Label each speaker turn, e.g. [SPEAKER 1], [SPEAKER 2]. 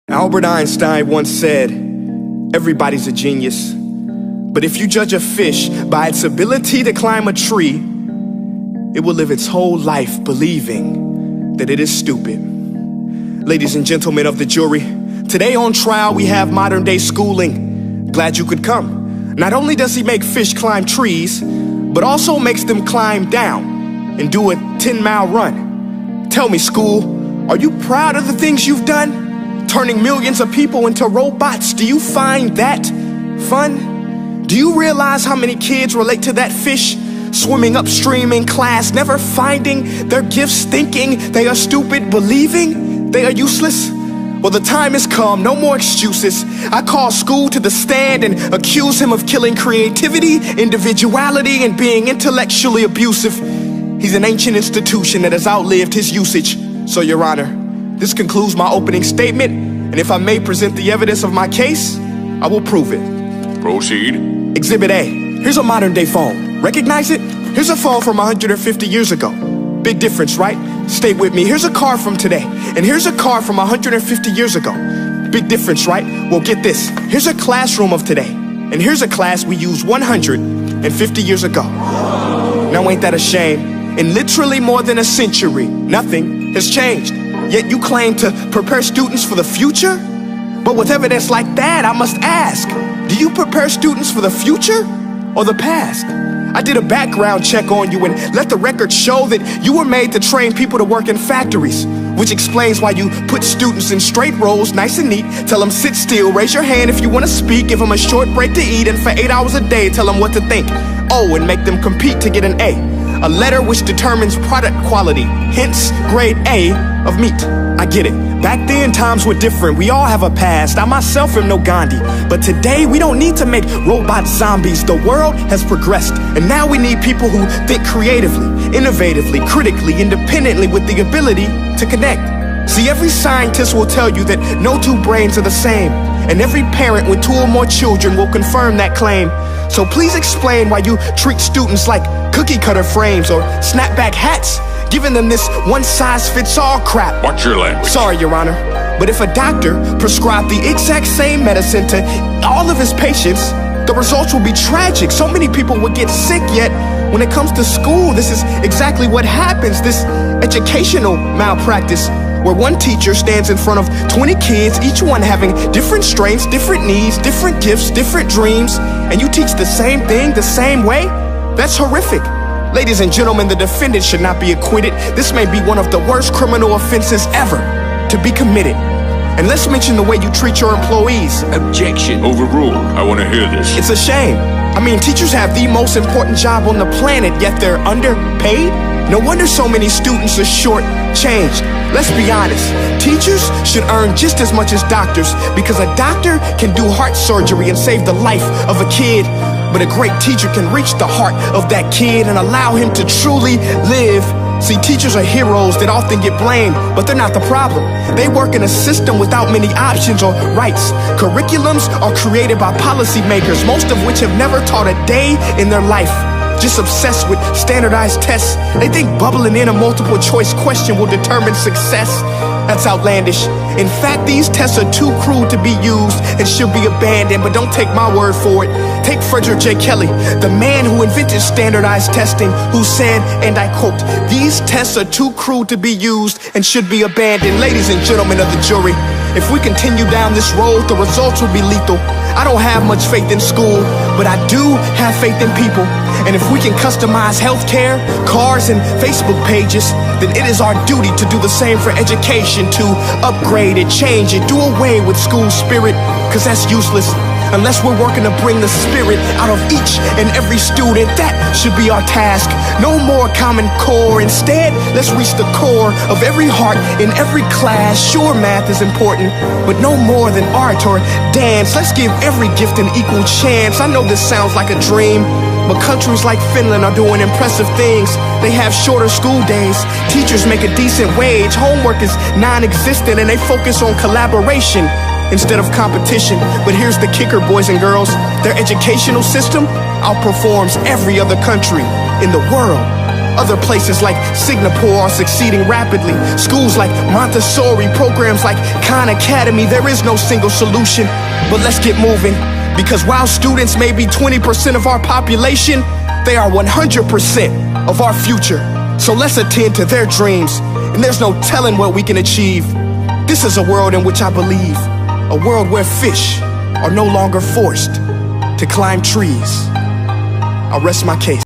[SPEAKER 1] Albert Einstein once said, everybody's a genius, but if you judge a fish by its ability to climb a tree, it will live its whole life believing that it is stupid. Ladies and gentlemen of the jury, today on trial we have modern day schooling. Glad you could come. Not only does he make fish climb trees, but also makes them climb down and do a 10-mile run. Tell me, school, are you proud of the things you've done? Turning millions of people into robots, do you find that fun? Do you realize how many kids relate to that fish? Swimming upstream in class, never finding their gifts, thinking they are stupid, believing they are useless? Well, the time has come, no more excuses. I call school to the stand and accuse him of killing creativity, individuality, and being intellectually abusive. He's an ancient institution that has outlived his usage. So, Your Honor, this concludes my opening statement, and if I may present the evidence of my case, I will prove it.
[SPEAKER 2] Proceed.
[SPEAKER 1] Exhibit A. Here's a modern day phone. Recognize it? Here's a phone from 150 years ago. Big difference, right? Stay with me. Here's a car from today, and here's a car from 150 years ago. Big difference, right? Well, get this. Here's a classroom of today, and here's a class we used 150 years ago. Now ain't that a shame? In literally more than a century, nothing has changed. Yet you claim to prepare students for the future? But with evidence like that, I must ask, do you prepare students for the future or the past? I did a background check on you and let the record show that you were made to train people to work in factories, which explains why you put students in straight rows, nice and neat, tell them sit still, raise your hand if you want to speak, give them a short break to eat, and for 8 hours a day, tell them what to think. Oh, and make them compete to get an A letter which determines product quality, hence grade A of meat. I get it. Back then, times were different. We all have a past. I myself am no Gandhi. But today, we don't need to make robot zombies. The world has progressed. And now we need people who think creatively, innovatively, critically, independently, with the ability to connect. See, every scientist will tell you that no two brains are the same. And every parent with 2 or more children will confirm that claim. So please explain why you treat students like cookie cutter frames or snapback hats, giving them this one-size-fits-all crap.
[SPEAKER 2] Watch your language.
[SPEAKER 1] Sorry, Your Honor, but if a doctor prescribed the exact same medicine to all of his patients, the results will be tragic. So many people would get sick, yet when it comes to school, this is exactly what happens. This educational malpractice, where one teacher stands in front of 20 kids, each one having different strengths, different needs, different gifts, different dreams, and you teach the same thing the same way? That's horrific. Ladies and gentlemen, the defendant should not be acquitted. This may be one of the worst criminal offenses ever to be committed. And let's mention the way you treat your employees.
[SPEAKER 2] Objection. Overruled. I want to hear this.
[SPEAKER 1] It's a shame. I mean, teachers have the most important job on the planet, yet they're underpaid? No wonder so many students are short-changed. Let's be honest, teachers should earn just as much as doctors, because a doctor can do heart surgery and save the life of a kid, but a great teacher can reach the heart of that kid and allow him to truly live. See, teachers are heroes that often get blamed, but they're not the problem. They work in a system without many options or rights. Curriculums are created by policymakers, most of which have never taught a day in their life. Just obsessed with standardized tests. They think bubbling in a multiple choice question will determine success. That's outlandish. In fact, these tests are too crude to be used and should be abandoned, but don't take my word for it. Take Frederick J. Kelly, the man who invented standardized testing, who said, and I quote, "These tests are too crude to be used and should be abandoned." Ladies and gentlemen of the jury, if we continue down this road, the results will be lethal. I don't have much faith in school, but I do have faith in people. And if we can customize healthcare, cars, and Facebook pages, then it is our duty to do the same for education, to upgrade it, change it, do away with school spirit, because that's useless. Unless we're working to bring the spirit out of each and every student, that should be our task. No more Common Core. Instead, let's reach the core of every heart in every class. Sure, math is important, but no more than art or dance. Let's give every gift an equal chance. I know this sounds like a dream, but countries like Finland are doing impressive things. They have shorter school days. Teachers make a decent wage. Homework is non-existent, and they focus on collaboration instead of competition. But here's the kicker, boys and girls. Their educational system outperforms every other country in the world. Other places like Singapore are succeeding rapidly. Schools like Montessori, programs like Khan Academy, there is no single solution. But let's get moving, because while students may be 20% of our population, they are 100% of our future. So let's attend to their dreams, and there's no telling what we can achieve. This is a world in which I believe, a world where fish are no longer forced to climb trees. I'll rest my case.